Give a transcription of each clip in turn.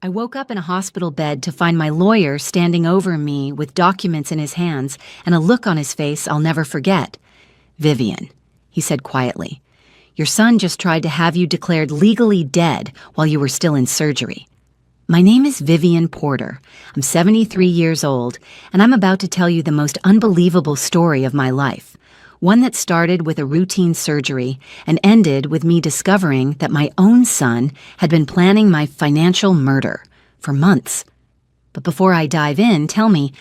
I woke up in a hospital bed to find my lawyer standing over me with documents in his hands and a look on his face I'll never forget. "Vivian," he said quietly, "your son just tried to have you declared legally dead while you were still in surgery." My name is Vivian Porter. I'm 73 years old, and I'm about to tell you the most unbelievable story of my life. One that started with a routine surgery and ended with me discovering that my own son had been planning my financial murder for months. But before I dive in, tell me,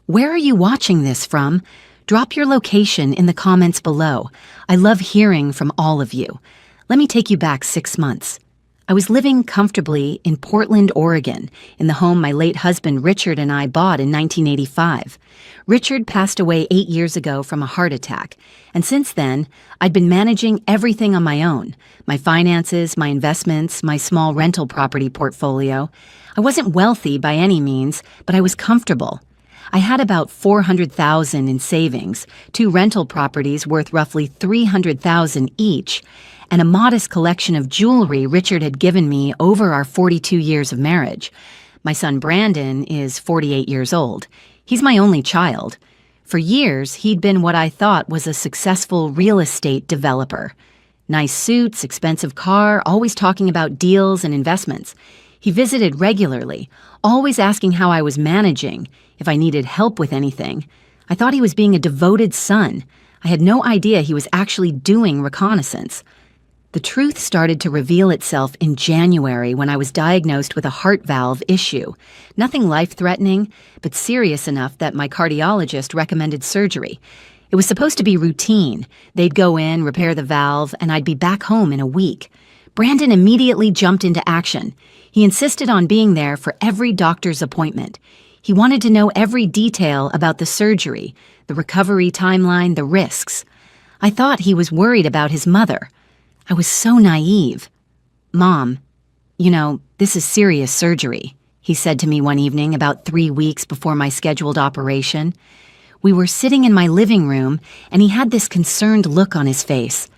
where are you watching this from? Drop your location in the comments below. I love hearing from all of you. Let me take you back 6 months. I was living comfortably in Portland, Oregon, in the home my late husband Richard and I bought in 1985. Richard passed away 8 years ago from a heart attack, and since then, I'd been managing everything on my own: my finances, my investments, my small rental property portfolio. I wasn't wealthy by any means, but I was comfortable. I had about $400,000 in savings, 2 rental properties worth roughly $300,000 each, and a modest collection of jewelry Richard had given me over our 42 years of marriage. My son Brandon is 48 years old. He's my only child. For years, he'd been what I thought was a successful real estate developer. Nice suits, expensive car, always talking about deals and investments. He visited regularly, always asking how I was managing, if I needed help with anything. I thought he was being a devoted son. I had no idea he was actually doing reconnaissance. The truth started to reveal itself in January when I was diagnosed with a heart valve issue. Nothing life-threatening, but serious enough that my cardiologist recommended surgery. It was supposed to be routine. They'd go in, repair the valve, and I'd be back home in a week. Brandon immediately jumped into action. He insisted on being there for every doctor's appointment. He wanted to know every detail about the surgery, the recovery timeline, the risks. I thought he was worried about his mother. I was so naive. "Mom, this is serious surgery," he said to me one evening about 3 weeks before my scheduled operation. We were sitting in my living room, and he had this concerned look on his face.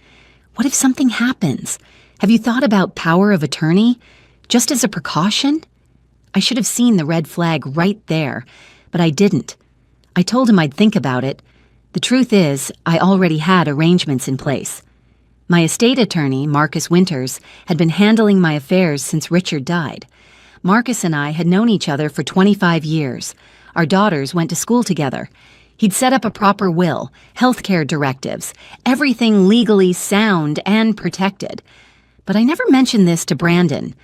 "What if something happens? Have you thought about power of attorney? Just as a precaution?" I should have seen the red flag right there, but I didn't. I told him I'd think about it. The truth is, I already had arrangements in place. My estate attorney, Marcus Winters, had been handling my affairs since Richard died. Marcus and I had known each other for 25 years. Our daughters went to school together. He'd set up a proper will, healthcare directives, everything legally sound and protected. But I never mentioned this to Brandon.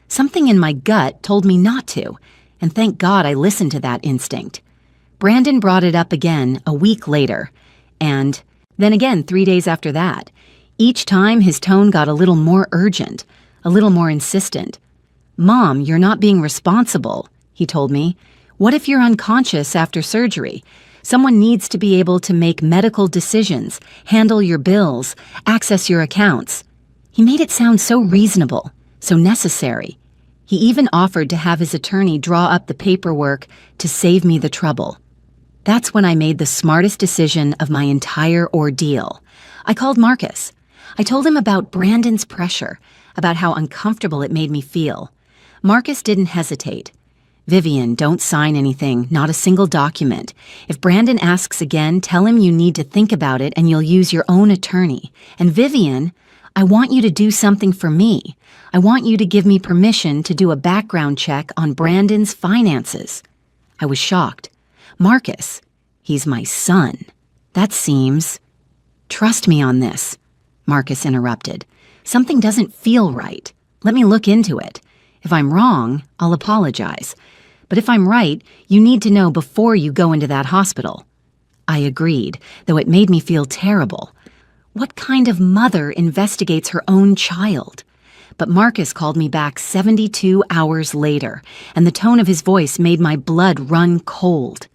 Something in my gut told me not to, and thank God I listened to that instinct. Brandon brought it up again a week later, and then again 3 days after that. Each time his tone got a little more urgent, a little more insistent. "Mom, you're not being responsible," he told me. "What if you're unconscious after surgery? Someone needs to be able to make medical decisions, handle your bills, access your accounts." He made it sound so reasonable, so necessary. He even offered to have his attorney draw up the paperwork to save me the trouble. That's when I made the smartest decision of my entire ordeal. I called Marcus. I told him about Brandon's pressure, about how uncomfortable it made me feel. Marcus didn't hesitate. "Vivian, don't sign anything, not a single document. If Brandon asks again, tell him you need to think about it and you'll use your own attorney. And Vivian, I want you to do something for me. I want you to give me permission to do a background check on Brandon's finances." I was shocked. "Marcus, he's my son. That seems—" "Trust me on this," Marcus interrupted. "Something doesn't feel right. Let me look into it. If I'm wrong, I'll apologize. But if I'm right, you need to know before you go into that hospital." I agreed, though it made me feel terrible. What kind of mother investigates her own child? But Marcus called me back 72 hours later, and the tone of his voice made my blood run cold.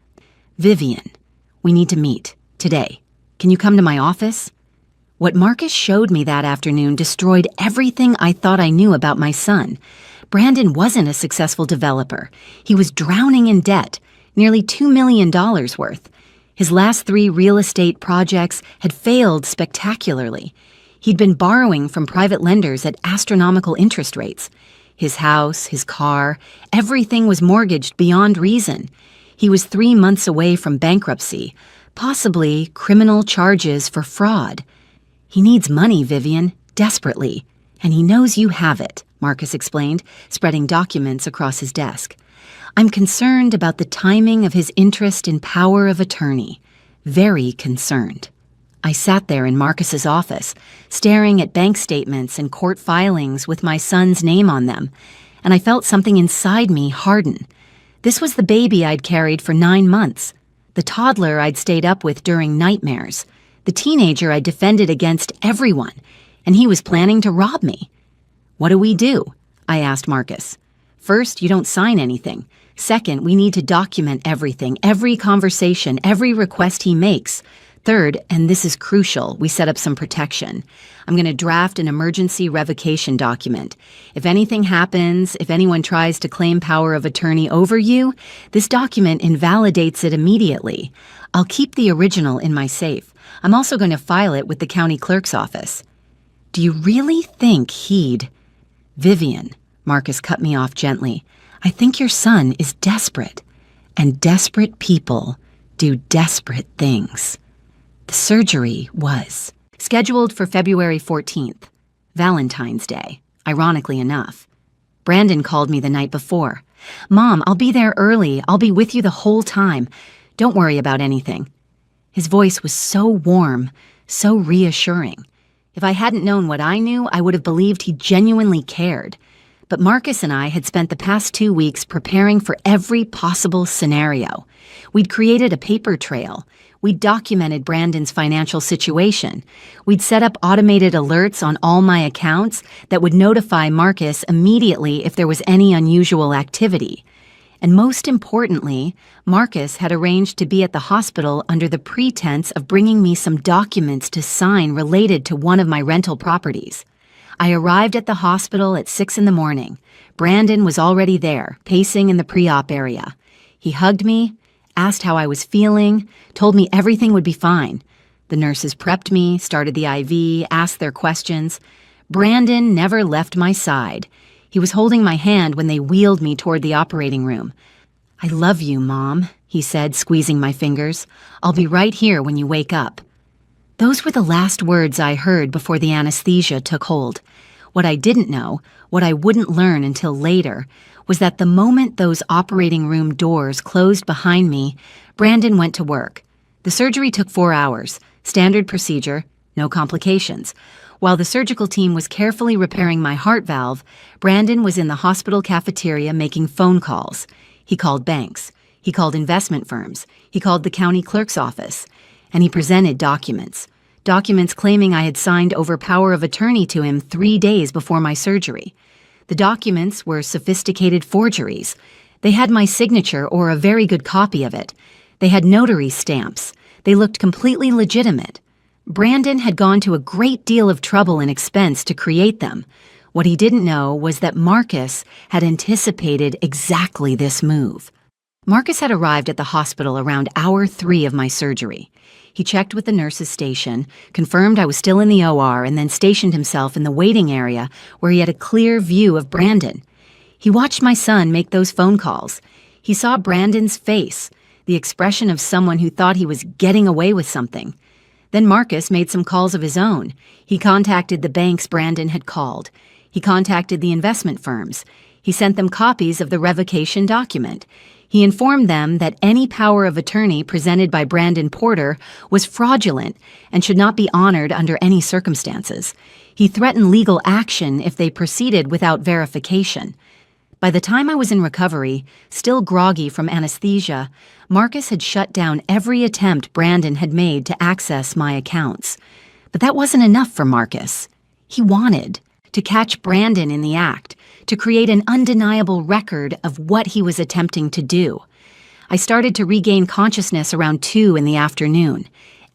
"Vivian, we need to meet, today. Can you come to my office?" What Marcus showed me that afternoon destroyed everything I thought I knew about my son. Brandon wasn't a successful developer. He was drowning in debt, nearly $2 million worth. His last 3 real estate projects had failed spectacularly. He'd been borrowing from private lenders at astronomical interest rates. His house, his car, everything was mortgaged beyond reason. He was 3 months away from bankruptcy, possibly criminal charges for fraud. He needs money, Vivian, desperately, and he knows you have it, Marcus explained, spreading documents across his desk. I'm concerned about the timing of his interest in power of attorney. Very concerned. I sat there in Marcus's office, staring at bank statements and court filings with my son's name on them, and I felt something inside me harden. This was the baby I'd carried for 9 months, the toddler I'd stayed up with during nightmares, the teenager I defended against everyone, and he was planning to rob me. What do we do? I asked Marcus. First, you don't sign anything. Second, we need to document everything, every conversation, every request he makes. Third, and this is crucial, we set up some protection. I'm going to draft an emergency revocation document. If anything happens, if anyone tries to claim power of attorney over you, this document invalidates it immediately. I'll keep the original in my safe. I'm also going to file it with the county clerk's office. Do you really think he'd... Vivian, Marcus cut me off gently. I think your son is desperate. And desperate people do desperate things. The surgery was scheduled for February 14th, Valentine's Day, ironically enough. Brandon called me the night before. Mom, I'll be there early. I'll be with you the whole time. Don't worry about anything. His voice was so warm, so reassuring. If I hadn't known what I knew, I would have believed he genuinely cared. But Marcus and I had spent the past 2 weeks preparing for every possible scenario. We'd created a paper trail. We'd documented Brandon's financial situation. We'd set up automated alerts on all my accounts that would notify Marcus immediately if there was any unusual activity. And most importantly, Marcus had arranged to be at the hospital under the pretense of bringing me some documents to sign related to one of my rental properties. I arrived at the hospital at 6 in the morning. Brandon was already there, pacing in the pre-op area. He hugged me, asked how I was feeling, told me everything would be fine. The nurses prepped me, started the IV, asked their questions. Brandon never left my side. He was holding my hand when they wheeled me toward the operating room. I love you, Mom, he said, squeezing my fingers. I'll be right here when you wake up. Those were the last words I heard before the anesthesia took hold. What I didn't know, what I wouldn't learn until later, was that the moment those operating room doors closed behind me, Brandon went to work. The surgery took 4 hours, standard procedure, no complications. While the surgical team was carefully repairing my heart valve, Brandon was in the hospital cafeteria making phone calls. He called banks. He called investment firms. He called the county clerk's office. And he presented documents. Documents claiming I had signed over power of attorney to him 3 days before my surgery. The documents were sophisticated forgeries. They had my signature or a very good copy of it. They had notary stamps. They looked completely legitimate. Brandon had gone to a great deal of trouble and expense to create them. What he didn't know was that Marcus had anticipated exactly this move. Marcus had arrived at the hospital around hour 3 of my surgery. He checked with the nurses' station, confirmed I was still in the OR, and then stationed himself in the waiting area where he had a clear view of Brandon. He watched my son make those phone calls. He saw Brandon's face, the expression of someone who thought he was getting away with something. Then Marcus made some calls of his own. He contacted the banks Brandon had called. He contacted the investment firms. He sent them copies of the revocation document. He informed them that any power of attorney presented by Brandon Porter was fraudulent and should not be honored under any circumstances. He threatened legal action if they proceeded without verification. By the time I was in recovery, still groggy from anesthesia, Marcus had shut down every attempt Brandon had made to access my accounts. But that wasn't enough for Marcus. He wanted to catch Brandon in the act, to create an undeniable record of what he was attempting to do. I started to regain consciousness around 2 in the afternoon.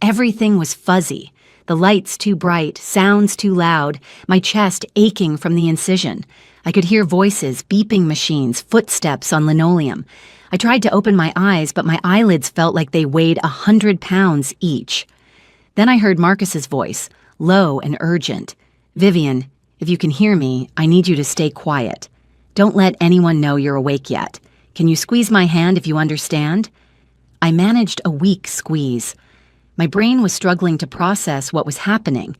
Everything was fuzzy. The lights too bright, sounds too loud, my chest aching from the incision. I could hear voices, beeping machines, footsteps on linoleum. I tried to open my eyes, but my eyelids felt like they weighed 100 pounds each. Then I heard Marcus's voice, low and urgent. "Vivian, if you can hear me, I need you to stay quiet." Don't let anyone know you're awake yet. Can you squeeze my hand if you understand?" I managed a weak squeeze. My brain was struggling to process what was happening.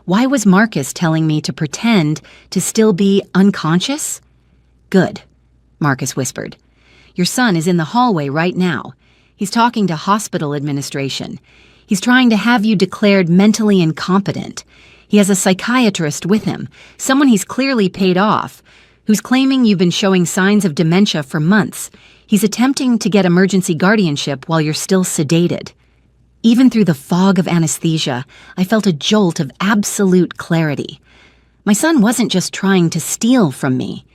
Why was Marcus telling me to pretend to still be unconscious? "Good," Marcus whispered. "Your son is in the hallway right now. He's talking to hospital administration. He's trying to have you declared mentally incompetent. He has a psychiatrist with him, someone he's clearly paid off, who's claiming you've been showing signs of dementia for months. He's attempting to get emergency guardianship while you're still sedated." Even through the fog of anesthesia, I felt a jolt of absolute clarity. My son wasn't just trying to steal from me.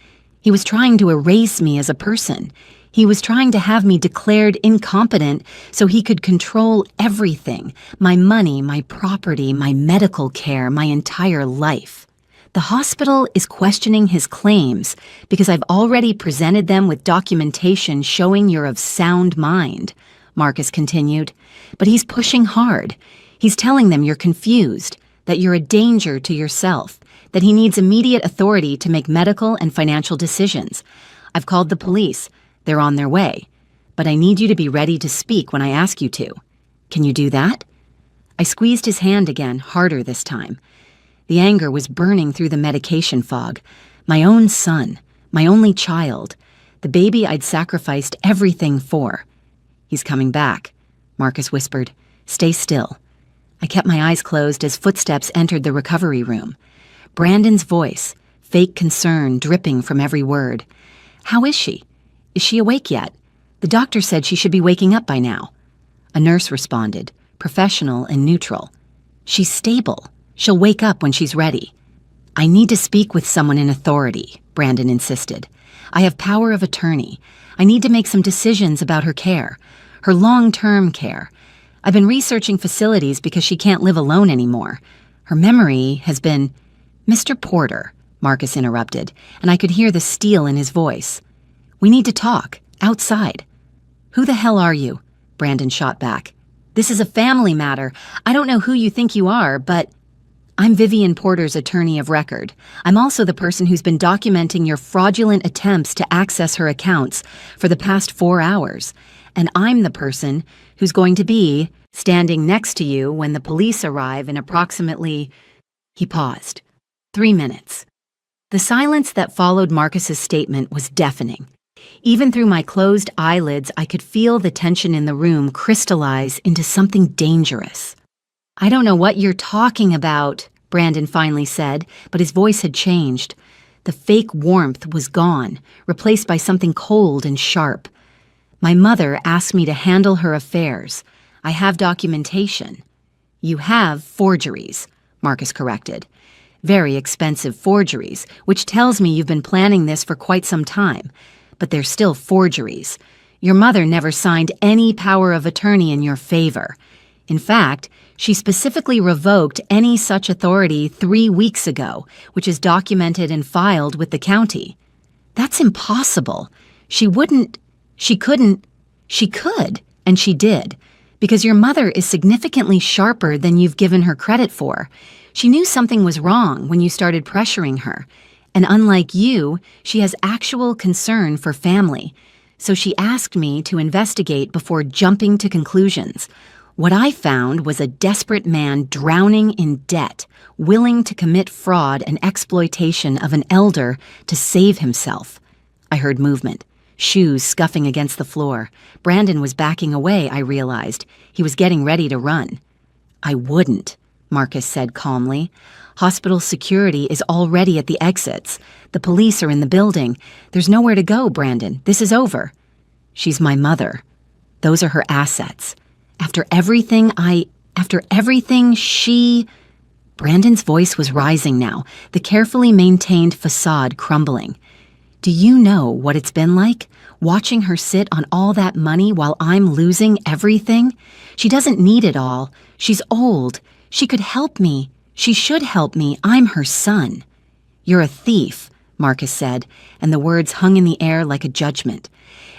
He was trying to erase me as a person. He was trying to have me declared incompetent so he could control everything: my money, my property, my medical care, my entire life. The hospital is questioning his claims because I've already presented them with documentation showing you're of sound mind, Marcus continued. But he's pushing hard. He's telling them you're confused, that you're a danger to yourself, that he needs immediate authority to make medical and financial decisions. I've called the police. They're on their way. But I need you to be ready to speak when I ask you to. Can you do that? I squeezed his hand again, harder this time. The anger was burning through the medication fog. My own son, my only child, the baby I'd sacrificed everything for. "He's coming back," Marcus whispered. "Stay still." I kept my eyes closed as footsteps entered the recovery room. Brandon's voice, fake concern dripping from every word. "How is she? Is she awake yet? The doctor said she should be waking up by now." A nurse responded, professional and neutral. "She's stable. She'll wake up when she's ready." "I need to speak with someone in authority," Brandon insisted. "I have power of attorney. I need to make some decisions about her care, her long-term care. I've been researching facilities because she can't live alone anymore. Her memory has been—" "Mr. Porter," Marcus interrupted, and I could hear the steel in his voice. "We need to talk, outside." "Who the hell are you?" Brandon shot back. "This is a family matter. I don't know who you think you are, but—" "I'm Vivian Porter's attorney of record. I'm also the person who's been documenting your fraudulent attempts to access her accounts for the past 4 hours. And I'm the person who's going to be standing next to you when the police arrive in approximately—" He paused. 3 minutes. The silence that followed Marcus's statement was deafening. Even through my closed eyelids, I could feel the tension in the room crystallize into something dangerous. "I don't know what you're talking about," Brandon finally said, but his voice had changed. The fake warmth was gone, replaced by something cold and sharp. "My mother asked me to handle her affairs. I have documentation." "You have forgeries," Marcus corrected. "Very expensive forgeries, which tells me you've been planning this for quite some time. But they're still forgeries. Your mother never signed any power of attorney in your favor. In fact, she specifically revoked any such authority 3 weeks ago, which is documented and filed with the county." "That's impossible. She couldn't, she could, and she did, because your mother is significantly sharper than you've given her credit for. She knew something was wrong when you started pressuring her, and unlike you, she has actual concern for family. So she asked me to investigate before jumping to conclusions. What I found was a desperate man drowning in debt, willing to commit fraud and exploitation of an elder to save himself." I heard movement, shoes scuffing against the floor. Brandon was backing away, I realized. He was getting ready to run. "I wouldn't," Marcus said calmly. "Hospital security is already at the exits. The police are in the building. There's nowhere to go, Brandon. This is over." "She's my mother. Those are her assets. After everything she—" Brandon's voice was rising now, the carefully maintained facade crumbling. "Do you know what it's been like, watching her sit on all that money while I'm losing everything? She doesn't need it all. She's old. She could help me. She should help me. I'm her son." "You're a thief," Marcus said, and the words hung in the air like a judgment.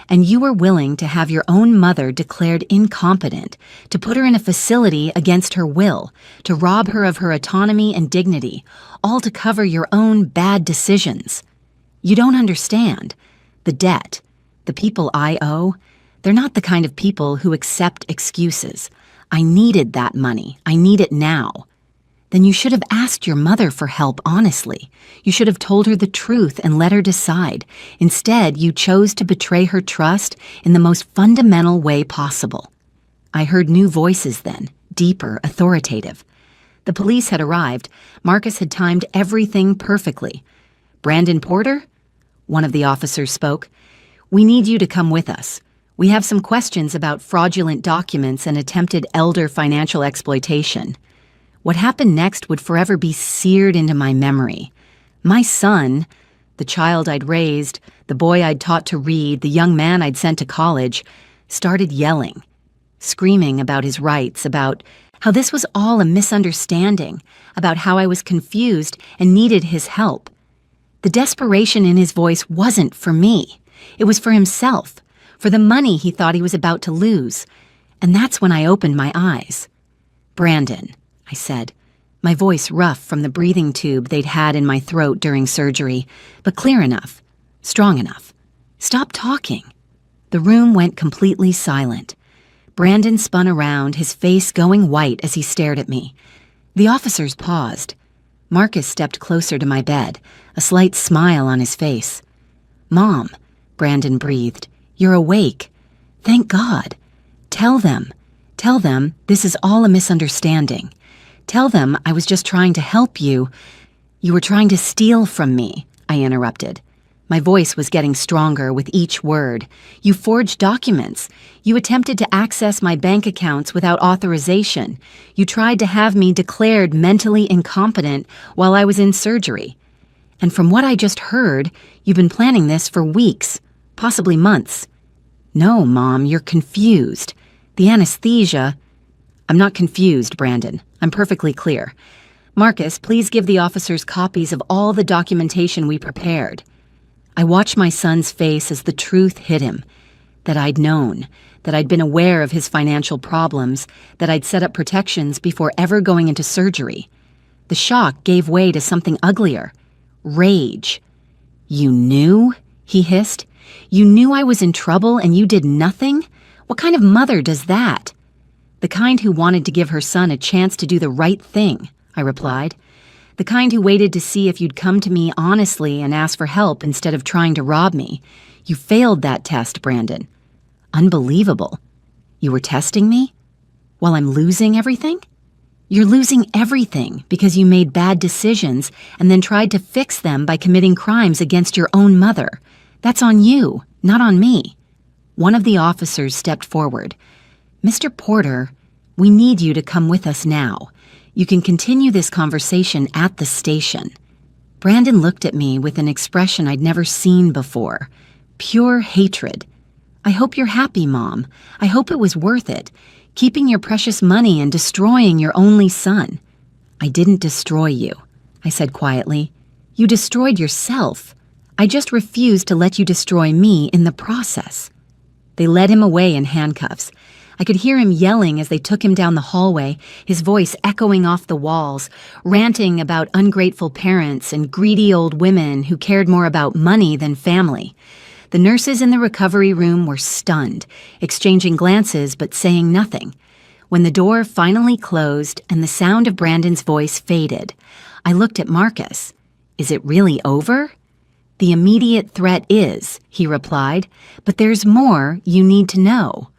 "And you were willing to have your own mother declared incompetent, to put her in a facility against her will, to rob her of her autonomy and dignity, all to cover your own bad decisions." You don't understand. The debt, the people I owe, they're not the kind of people who accept excuses. I needed that money. I need it now. Then you should have asked your mother for help honestly. You should have told her the truth and let her decide. Instead, you chose to betray her trust in the most fundamental way possible. I heard new voices then, deeper, authoritative. The police had arrived. Marcus had timed everything perfectly. "Brandon Porter?" One of the officers spoke. "We need you to come with us. We have some questions about fraudulent documents and attempted elder financial exploitation." What happened next would forever be seared into my memory. My son, the child I'd raised, the boy I'd taught to read, the young man I'd sent to college, started yelling, screaming about his rights, about how this was all a misunderstanding, about how I was confused and needed his help. The desperation in his voice wasn't for me. It was for himself, for the money he thought he was about to lose. And that's when I opened my eyes. "Brandon," I said, my voice rough from the breathing tube they'd had in my throat during surgery, but clear enough, strong enough. "Stop talking." The room went completely silent. Brandon spun around, his face going white as he stared at me. The officers paused. Marcus stepped closer to my bed, a slight smile on his face. "Mom," Brandon breathed, "you're awake. Thank God. Tell them this is all a misunderstanding. Tell them I was just trying to help you. You were trying to steal from me," I interrupted. My voice was getting stronger with each word. "You forged documents. You attempted to access my bank accounts without authorization. You tried to have me declared mentally incompetent while I was in surgery. And from what I just heard, you've been planning this for weeks, possibly months." "No, Mom, you're confused. The anesthesia—" "I'm not confused, Brandon. I'm perfectly clear. Marcus, please give the officers copies of all the documentation we prepared." I watched my son's face as the truth hit him, that I'd known, that I'd been aware of his financial problems, that I'd set up protections before ever going into surgery. The shock gave way to something uglier. Rage. "You knew?" he hissed. "You knew I was in trouble and you did nothing? What kind of mother does that?" "The kind who wanted to give her son a chance to do the right thing," I replied. "The kind who waited to see if you'd come to me honestly and ask for help instead of trying to rob me. You failed that test, Brandon." "Unbelievable. You were testing me? While I'm losing everything?" "You're losing everything because you made bad decisions and then tried to fix them by committing crimes against your own mother. That's on you, not on me." One of the officers stepped forward. "Mr. Porter, we need you to come with us now. You can continue this conversation at the station." Brandon looked at me with an expression I'd never seen before. Pure hatred. "I hope you're happy, Mom. I hope it was worth it. Keeping your precious money and destroying your only son." "I didn't destroy you," I said quietly. "You destroyed yourself. I just refused to let you destroy me in the process." They led him away in handcuffs. I could hear him yelling as they took him down the hallway, his voice echoing off the walls, ranting about ungrateful parents and greedy old women who cared more about money than family. The nurses in the recovery room were stunned, exchanging glances but saying nothing. When the door finally closed and the sound of Brandon's voice faded, I looked at Marcus. "Is it really over?" "The immediate threat is," he replied, "but there's more you need to know.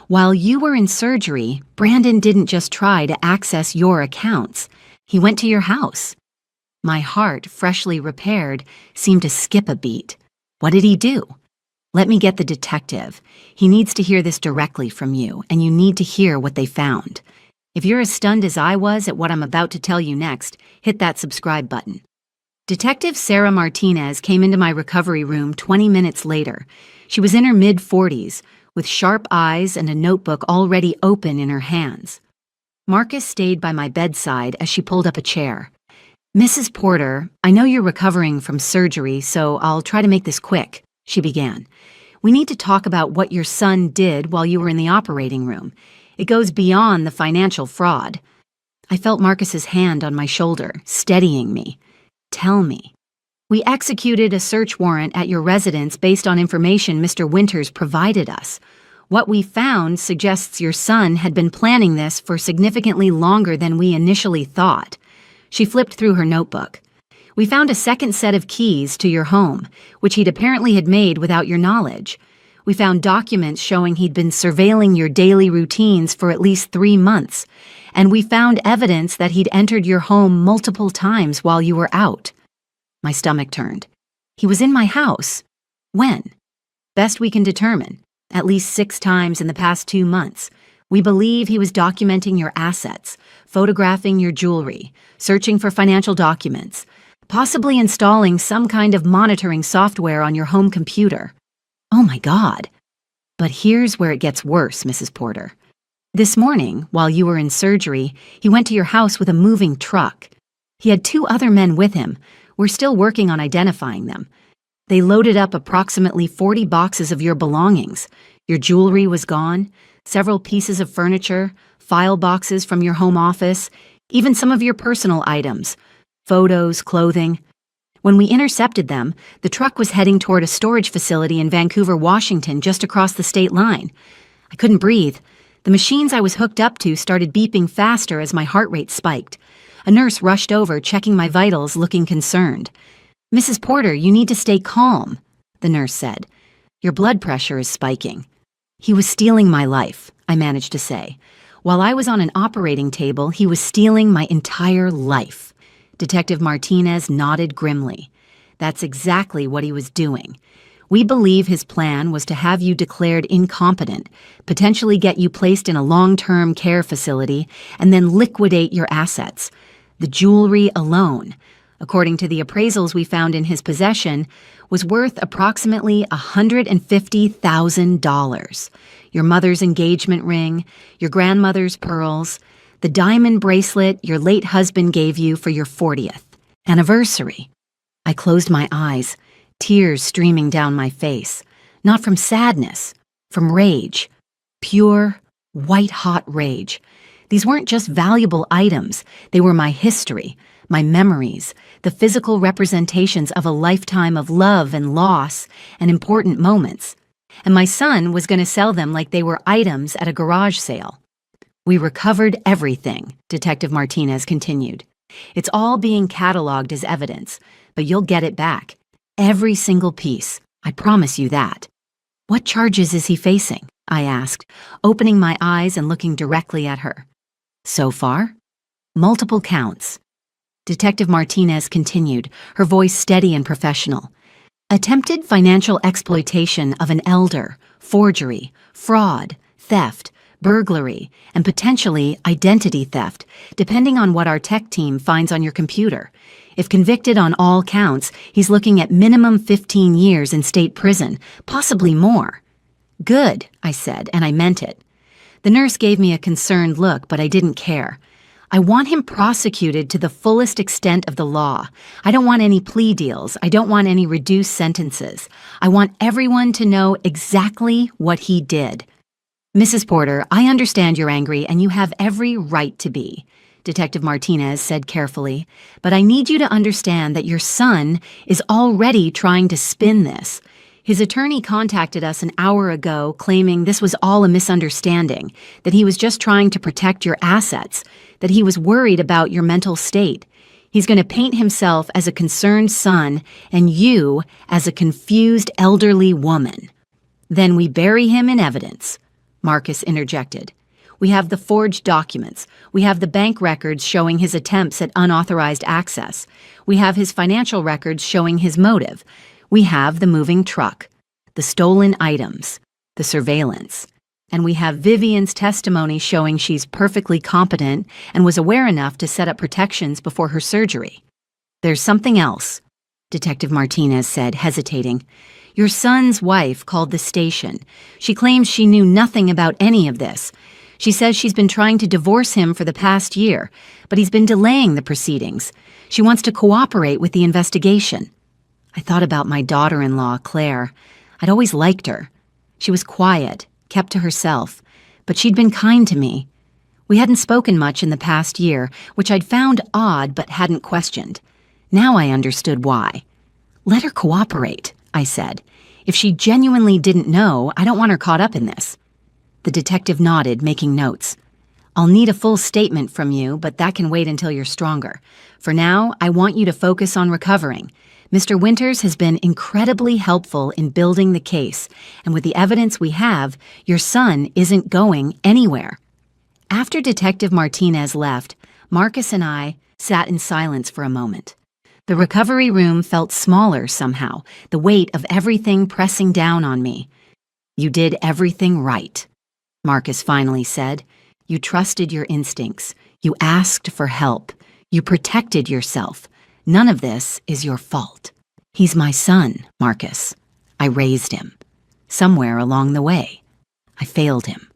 While you were in surgery, Brandon didn't just try to access your accounts. He went to your house." My heart, freshly repaired, seemed to skip a beat. "What did he do?" "Let me get the detective. He needs to hear this directly from you, and you need to hear what they found. If you're as stunned as I was at what I'm about to tell you next, hit that subscribe button." Detective Sarah Martinez came into my recovery room 20 minutes later. She was in her mid-40s, with sharp eyes and a notebook already open in her hands. Marcus stayed by my bedside as she pulled up a chair. "Mrs. Porter, I know you're recovering from surgery, so I'll try to make this quick," she began. "We need to talk about what your son did while you were in the operating room. It goes beyond the financial fraud." I felt Marcus's hand on my shoulder, steadying me. "Tell me." We executed a search warrant at your residence based on information Mr. Winters provided us. What we found suggests your son had been planning this for significantly longer than we initially thought. She flipped through her notebook. We found a second set of keys to your home, which he'd apparently had made without your knowledge. We found documents showing he'd been surveilling your daily routines for at least 3 months, and we found evidence that he'd entered your home multiple times while you were out. My stomach turned. He was in my house. When? Best we can determine, at least 6 times in the past 2 months. We believe he was documenting your assets, photographing your jewelry, searching for financial documents, possibly installing some kind of monitoring software on your home computer. Oh my God. But here's where it gets worse, Mrs. Porter. This morning, while you were in surgery, he went to your house with a moving truck. He had 2 other men with him. We're still working on identifying them. They loaded up approximately 40 boxes of your belongings. Your jewelry was gone, several pieces of furniture, file boxes from your home office, even some of your personal items, photos, clothing. When we intercepted them, the truck was heading toward a storage facility in Vancouver, Washington, just across the state line. I couldn't breathe. The machines I was hooked up to started beeping faster as my heart rate spiked. A nurse rushed over, checking my vitals, looking concerned. "Mrs. Porter, you need to stay calm," the nurse said. "Your blood pressure is spiking." "He was stealing my life," I managed to say. While I was on an operating table, he was stealing my entire life. Detective Martinez nodded grimly. "That's exactly what he was doing. We believe his plan was to have you declared incompetent, potentially get you placed in a long-term care facility, and then liquidate your assets. The jewelry alone, according to the appraisals we found in his possession, was worth approximately $150,000. Your mother's engagement ring, your grandmother's pearls, the diamond bracelet your late husband gave you for your 40th anniversary." I closed my eyes, tears streaming down my face, not from sadness, from rage, pure, white-hot rage. These weren't just valuable items, they were my history, my memories, the physical representations of a lifetime of love and loss and important moments. And my son was going to sell them like they were items at a garage sale. "We recovered everything," Detective Martinez continued. "It's all being cataloged as evidence, but you'll get it back. Every single piece. I promise you that." "What charges is he facing?" I asked, opening my eyes and looking directly at her. "So far? Multiple counts." Detective Martinez continued, her voice steady and professional. "Attempted financial exploitation of an elder, forgery, fraud, theft, burglary, and potentially identity theft, depending on what our tech team finds on your computer. If convicted on all counts, he's looking at minimum 15 years in state prison, possibly more." "Good," I said, and I meant it. The nurse gave me a concerned look, but I didn't care. "I want him prosecuted to the fullest extent of the law. I don't want any plea deals. I don't want any reduced sentences. I want everyone to know exactly what he did." "Mrs. Porter, I understand you're angry, and you have every right to be," Detective Martinez said carefully, "but I need you to understand that your son is already trying to spin this. His attorney contacted us an hour ago claiming this was all a misunderstanding, that he was just trying to protect your assets, that he was worried about your mental state. He's going to paint himself as a concerned son and you as a confused elderly woman." "Then we bury him in evidence," Marcus interjected. "We have the forged documents. We have the bank records showing his attempts at unauthorized access. We have his financial records showing his motive. We have the moving truck, the stolen items, the surveillance. And we have Vivian's testimony showing she's perfectly competent and was aware enough to set up protections before her surgery. There's something else," Detective Martinez said, hesitating. "Your son's wife called the station. She claims she knew nothing about any of this. She says she's been trying to divorce him for the past year, but he's been delaying the proceedings. She wants to cooperate with the investigation." I thought about my daughter-in-law, Claire. I'd always liked her. She was quiet, kept to herself, but she'd been kind to me. We hadn't spoken much in the past year, which I'd found odd but hadn't questioned. Now I understood why. Let her cooperate, I said. If she genuinely didn't know, I don't want her caught up in this. The detective nodded, making notes. I'll need a full statement from you, but that can wait until you're stronger. For now, I want you to focus on recovering. Mr. Winters has been incredibly helpful in building the case, and with the evidence we have, your son isn't going anywhere. After Detective Martinez left, Marcus and I sat in silence for a moment. The recovery room felt smaller somehow, the weight of everything pressing down on me. You did everything right, Marcus finally said. You trusted your instincts. You asked for help. You protected yourself. None of this is your fault. He's my son, Marcus. I raised him. Somewhere along the way, I failed him.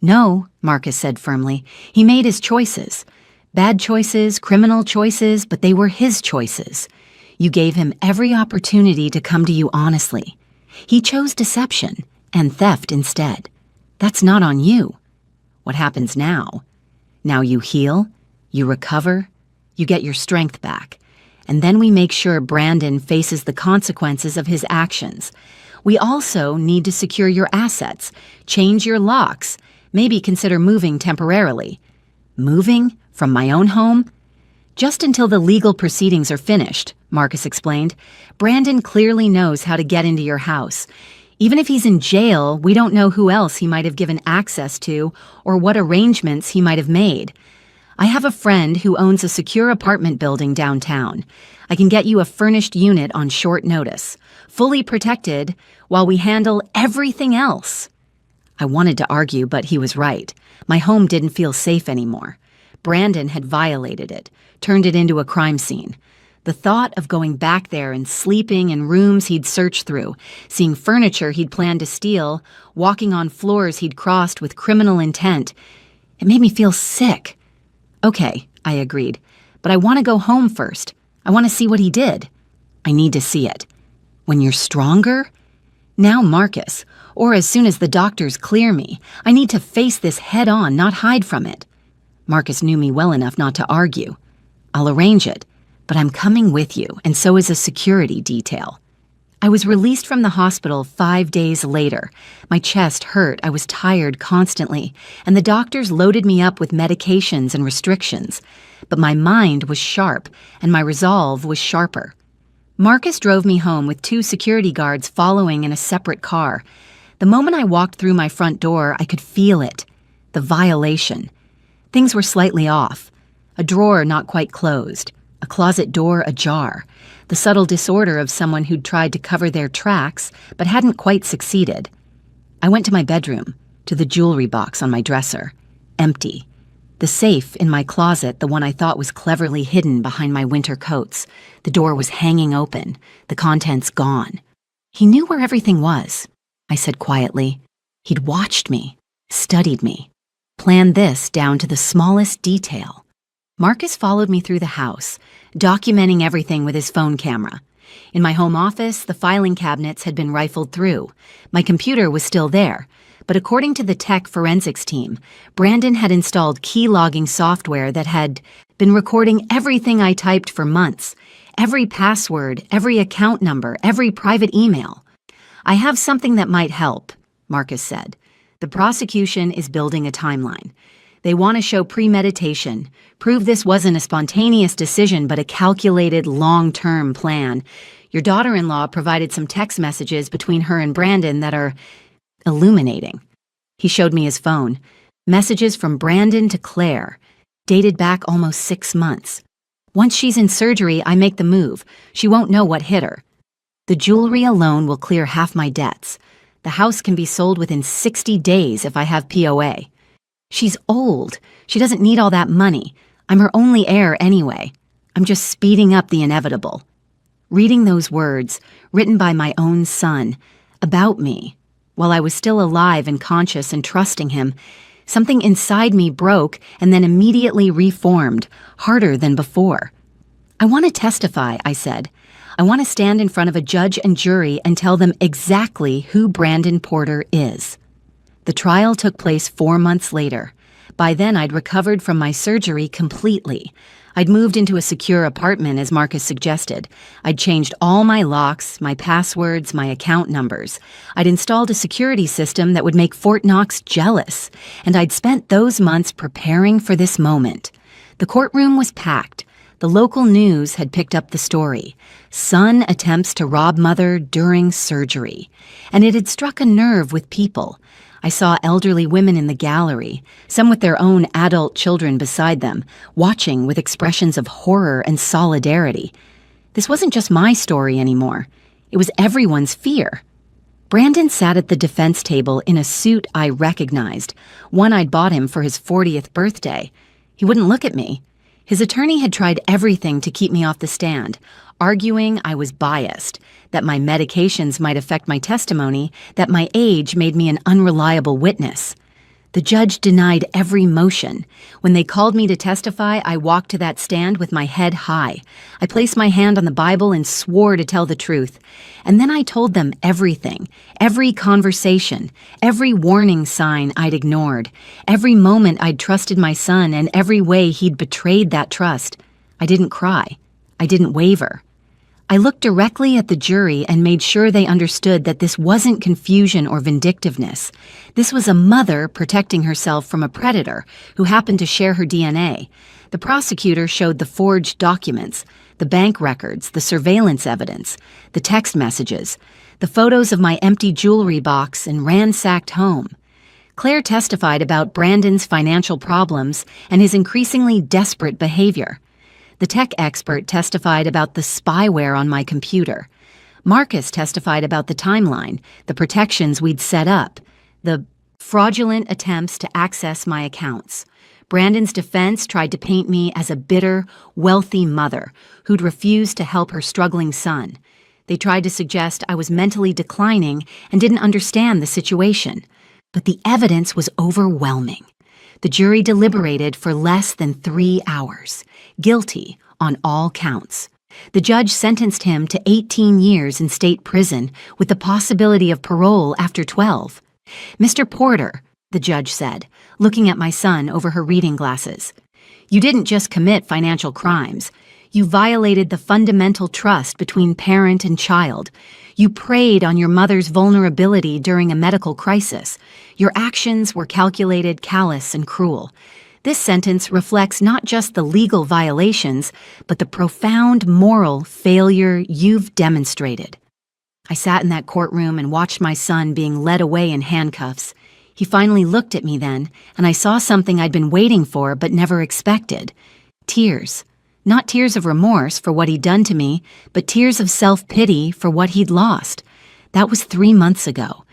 No, Marcus said firmly. He made his choices. Bad choices, criminal choices, but they were his choices. You gave him every opportunity to come to you honestly. He chose deception and theft instead. That's not on you. What happens now? Now you heal, you recover, you get your strength back, and then we make sure Brandon faces the consequences of his actions. We also need to secure your assets, change your locks, maybe consider moving temporarily. Moving from my own home? Just until the legal proceedings are finished, Marcus explained. Brandon clearly knows how to get into your house. Even if he's in jail, we don't know who else he might have given access to or what arrangements he might have made. I have a friend who owns a secure apartment building downtown. I can get you a furnished unit on short notice, fully protected, while we handle everything else. I wanted to argue, but he was right. My home didn't feel safe anymore. Brandon had violated it, turned it into a crime scene. The thought of going back there and sleeping in rooms he'd searched through, seeing furniture he'd planned to steal, walking on floors he'd crossed with criminal intent, it made me feel sick. Okay, I agreed, but I want to go home first. I want to see what he did. I need to see it. When you're stronger? Now, Marcus, or as soon as the doctors clear me, I need to face this head on, not hide from it. Marcus knew me well enough not to argue. I'll arrange it. But I'm coming with you, and so is a security detail. I was released from the hospital 5 days later. My chest hurt, I was tired constantly, and the doctors loaded me up with medications and restrictions. But my mind was sharp, and my resolve was sharper. Marcus drove me home with 2 security guards following in a separate car. The moment I walked through my front door, I could feel it. The violation. Things were slightly off. A drawer not quite closed. A closet door ajar, the subtle disorder of someone who'd tried to cover their tracks but hadn't quite succeeded. I went to my bedroom, to the jewelry box on my dresser. Empty. The safe in my closet, the one I thought was cleverly hidden behind my winter coats. The door was hanging open, the contents gone. He knew where everything was, I said quietly. He'd watched me, studied me, planned this down to the smallest detail. Marcus followed me through the house, documenting everything with his phone camera. In my home office, the filing cabinets had been rifled through. My computer was still there, but according to the tech forensics team, Brandon had installed key logging software that had been recording everything I typed for months, every password, every account number, every private email. I have something that might help, Marcus said. The prosecution is building a timeline. They want to show premeditation, prove this wasn't a spontaneous decision but a calculated long-term plan. Your daughter-in-law provided some text messages between her and Brandon that are illuminating. He showed me his phone. Messages from Brandon to Claire, dated back almost 6 months. Once she's in surgery, I make the move. She won't know what hit her. The jewelry alone will clear half my debts. The house can be sold within 60 days if I have POA. She's old. She doesn't need all that money. I'm her only heir anyway. I'm just speeding up the inevitable. Reading those words, written by my own son, about me, while I was still alive and conscious and trusting him, something inside me broke and then immediately reformed, harder than before. I want to testify, I said. I want to stand in front of a judge and jury and tell them exactly who Brandon Porter is. The trial took place 4 months later, By then, I'd recovered from my surgery completely. I'd moved into a secure apartment as Marcus suggested. I'd changed all my locks, my passwords, my account numbers. I'd installed a security system that would make Fort Knox jealous, and I'd spent those months preparing for this moment. The courtroom was packed. The local news had picked up the story. Son attempts to rob mother during surgery. And it had struck a nerve with people. I saw elderly women in the gallery, some with their own adult children beside them, watching with expressions of horror and solidarity. This wasn't just my story anymore. It was everyone's fear. Brandon sat at the defense table in a suit I recognized, one I'd bought him for his 40th birthday. He wouldn't look at me. His attorney had tried everything to keep me off the stand, arguing I was biased, that my medications might affect my testimony, that my age made me an unreliable witness. The judge denied every motion. When they called me to testify, I walked to that stand with my head high. I placed my hand on the Bible and swore to tell the truth. And then I told them everything, every conversation, every warning sign I'd ignored, every moment I'd trusted my son and every way he'd betrayed that trust. I didn't cry. I didn't waver. I looked directly at the jury and made sure they understood that this wasn't confusion or vindictiveness. This was a mother protecting herself from a predator who happened to share her DNA. The prosecutor showed the forged documents, the bank records, the surveillance evidence, the text messages, the photos of my empty jewelry box and ransacked home. Claire testified about Brandon's financial problems and his increasingly desperate behavior. The tech expert testified about the spyware on my computer. Marcus testified about the timeline, the protections we'd set up, the fraudulent attempts to access my accounts. Brandon's defense tried to paint me as a bitter, wealthy mother who'd refused to help her struggling son. They tried to suggest I was mentally declining and didn't understand the situation. But the evidence was overwhelming. The jury deliberated for less than 3 hours, guilty on all counts. The judge sentenced him to 18 years in state prison with the possibility of parole after 12. "Mr. Porter," the judge said, looking at my son over her reading glasses, "you didn't just commit financial crimes. You violated the fundamental trust between parent and child. You preyed on your mother's vulnerability during a medical crisis. Your actions were calculated, callous, and cruel. This sentence reflects not just the legal violations, but the profound moral failure you've demonstrated." I sat in that courtroom and watched my son being led away in handcuffs. He finally looked at me then, and I saw something I'd been waiting for but never expected. Tears. Not tears of remorse for what he'd done to me, but tears of self-pity for what he'd lost. That was 3 months ago.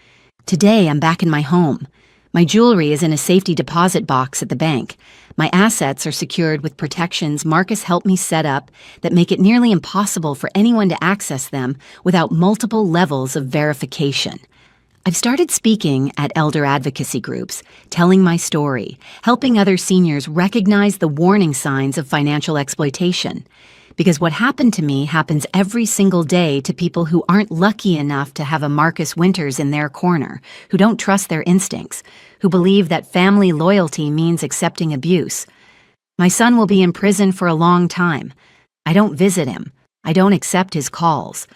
Today, I'm back in my home. My jewelry is in a safety deposit box at the bank. My assets are secured with protections Marcus helped me set up that make it nearly impossible for anyone to access them without multiple levels of verification. I've started speaking at elder advocacy groups, telling my story, helping other seniors recognize the warning signs of financial exploitation. Because what happened to me happens every single day to people who aren't lucky enough to have a Marcus Winters in their corner, who don't trust their instincts, who believe that family loyalty means accepting abuse. My son will be in prison for a long time. I don't visit him. I don't accept his calls.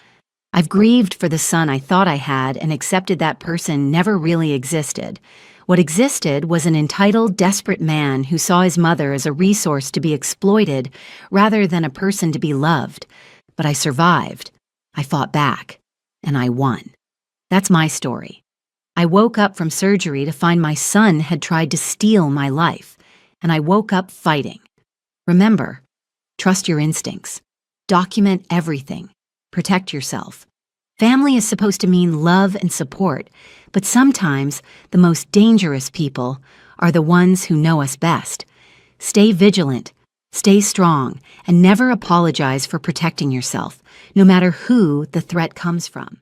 I've grieved for the son I thought I had and accepted that person never really existed. What existed was an entitled, desperate man who saw his mother as a resource to be exploited rather than a person to be loved. But I survived. I fought back. And I won. That's my story. I woke up from surgery to find my son had tried to steal my life. And I woke up fighting. Remember, trust your instincts. Document everything. Protect yourself. Family is supposed to mean love and support, but sometimes the most dangerous people are the ones who know us best. Stay vigilant, stay strong, and never apologize for protecting yourself, no matter who the threat comes from.